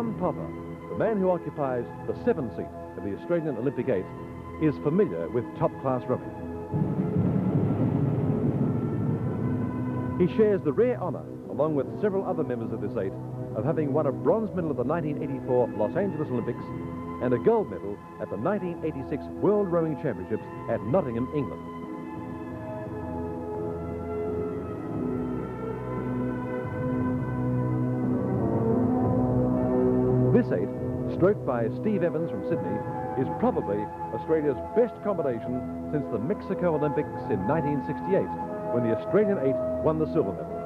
John Popper, the man who occupies the 7th seat of the Australian Olympic 8, is familiar with top-class rowing. He shares the rare honour, along with several other members of this 8, of having won a bronze medal at the 1984 Los Angeles Olympics and a gold medal at the 1986 World Rowing Championships at Nottingham, England. This 8, stroked by Steve Evans from Sydney, is probably Australia's best combination since the Mexico Olympics in 1968, when the Australian 8 won the silver medal.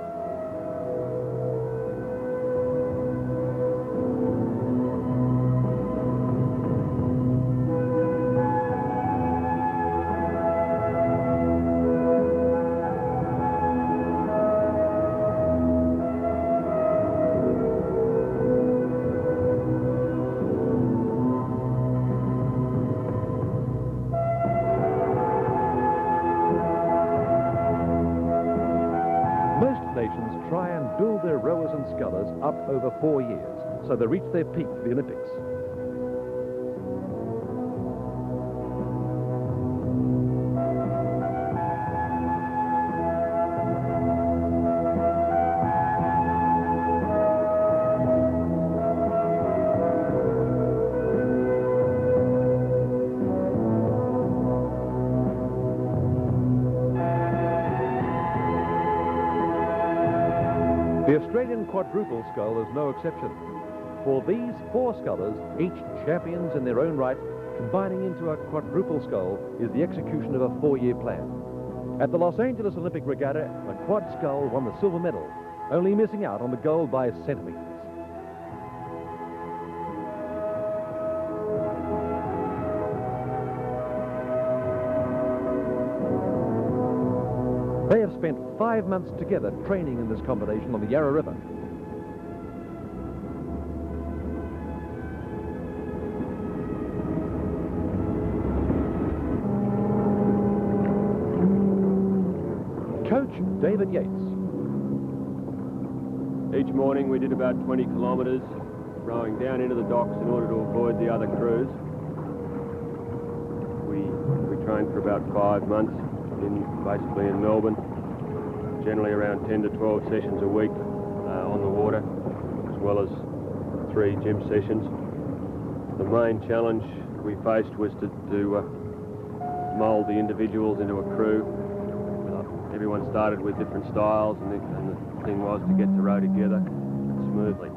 Nations try and build their rowers and scullers up over 4 years, so they reach their peak for the Olympics. The Australian quadruple scull is no exception. For these 4 scullers, each champions in their own right, combining into a quadruple scull is the execution of a 4-year plan. At the Los Angeles Olympic Regatta, the quad scull won the silver medal, only missing out on the gold by centimetres. They have spent 5 months together training in this combination on the Yarra River. Coach David Yates. Each morning we did about 20 kilometres, rowing down into the docks in order to avoid the other crews. We trained for about 5 months. Basically in Melbourne, generally around 10 to 12 sessions a week on the water, as well as 3 gym sessions. The main challenge we faced was to mould the individuals into a crew. Everyone started with different styles, and the thing was to get to row together smoothly.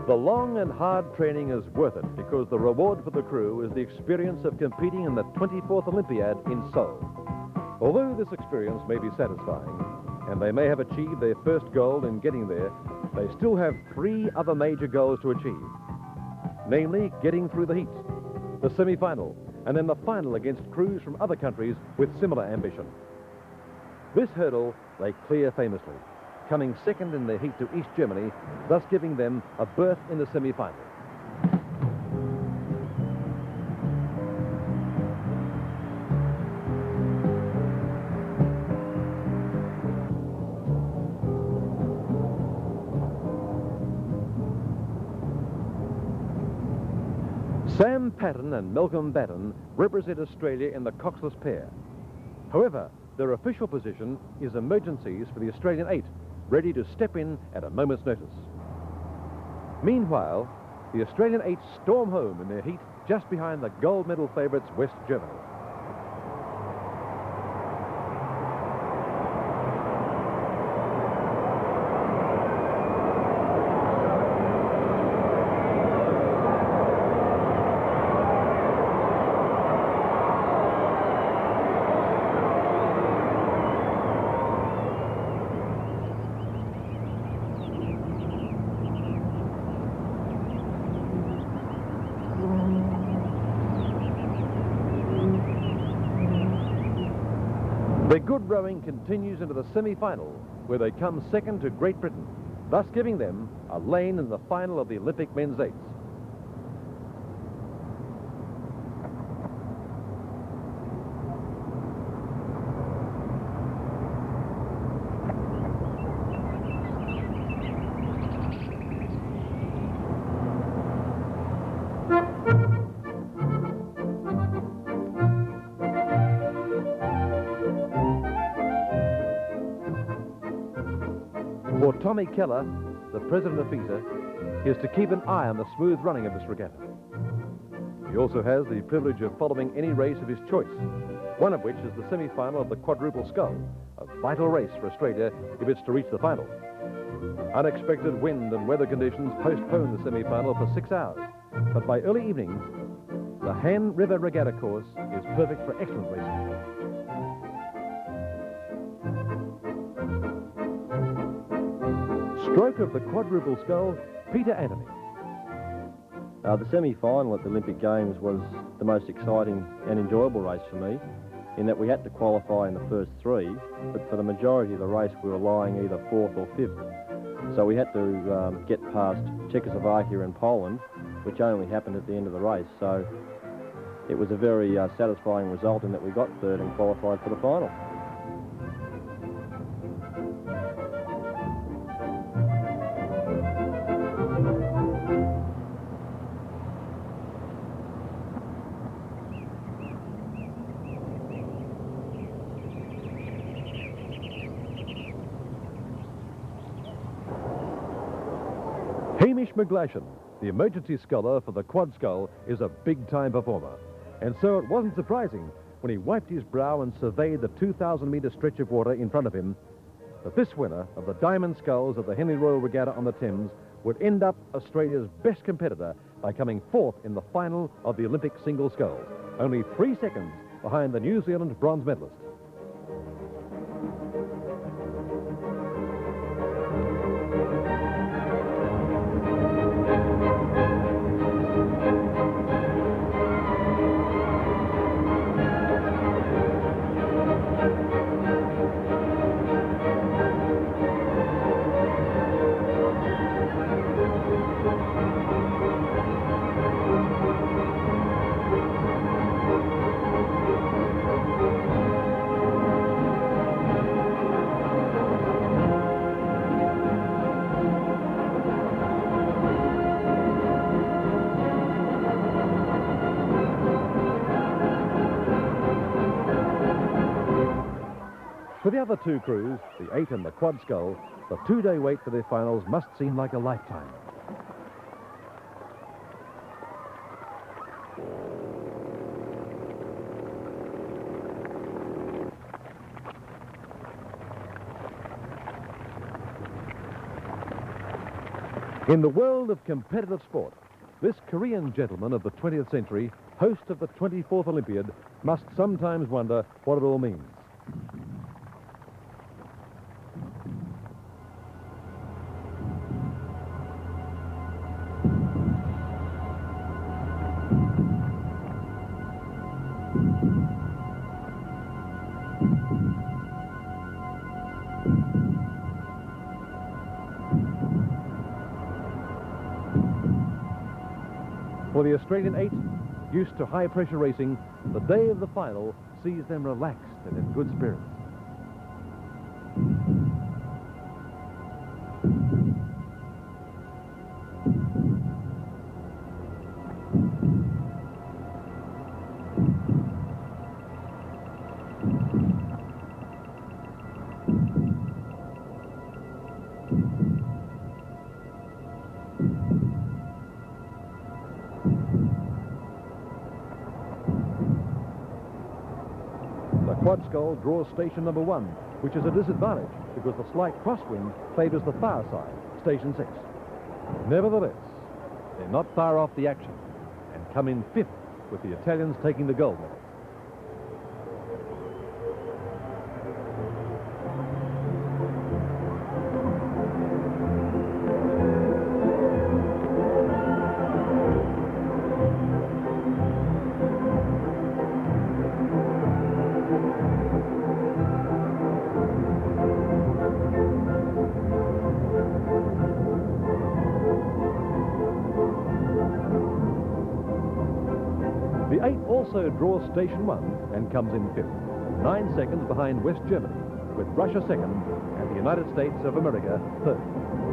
The long and hard training is worth it because the reward for the crew is the experience of competing in the 24th Olympiad in Seoul. Although this experience may be satisfying, and they may have achieved their first goal in getting there, they still have 3 other major goals to achieve. Namely, getting through the heat, the semi-final, and then the final against crews from other countries with similar ambition. This hurdle they clear famously, coming second in their heat to East Germany, thus giving them a berth in the semi-final. Sam Patton and Malcolm Batten represent Australia in the coxless pair. However, their official position is emergencies for the Australian 8, ready to step in at a moment's notice. Meanwhile, the Australian 8 storm home in their heat just behind the gold medal favourites West Germany. Their good rowing continues into the semi-final, where they come second to Great Britain, thus giving them a lane in the final of the Olympic men's eights. For Tommy Keller, the president of FISA, is to keep an eye on the smooth running of this regatta. He also has the privilege of following any race of his choice, one of which is the semi-final of the quadruple scull, a vital race for Australia if it's to reach the final. Unexpected wind and weather conditions postponed the semi-final for 6 hours, but by early evening, the Han River Regatta course is perfect for excellent racing. Stroke of the quadruple scull, Peter Anthony. The semi-final at the Olympic Games was the most exciting and enjoyable race for me, in that we had to qualify in the first 3, but for the majority of the race we were lying either 4th or 5th. So we had to get past Czechoslovakia and Poland, which only happened at the end of the race. So it was a very satisfying result in that we got 3rd and qualified for the final. Hamish McGlashan, the emergency sculler for the quad scull, is a big-time performer. And so it wasn't surprising when he wiped his brow and surveyed the 2,000-metre stretch of water in front of him that this winner of the Diamond Sculls of the Henley Royal Regatta on the Thames would end up Australia's best competitor by coming 4th in the final of the Olympic single sculls, only 3 seconds behind the New Zealand bronze medalist. For the other two crews, the 8 and the quad scull, the 2-day wait for their finals must seem like a lifetime. In the world of competitive sport, this Korean gentleman of the 20th century, host of the 24th Olympiad, must sometimes wonder what it all means. For the Australian 8, used to high-pressure racing, the day of the final sees them relaxed and in good spirits. quad scull draws station number 1, which is a disadvantage because the slight crosswind favors the far side, station 6. Nevertheless, they're not far off the action and come in 5th, with the Italians taking the gold medal. The 8 also draws station 1 and comes in 5th, 9 seconds behind West Germany, with Russia 2nd and the United States of America 3rd.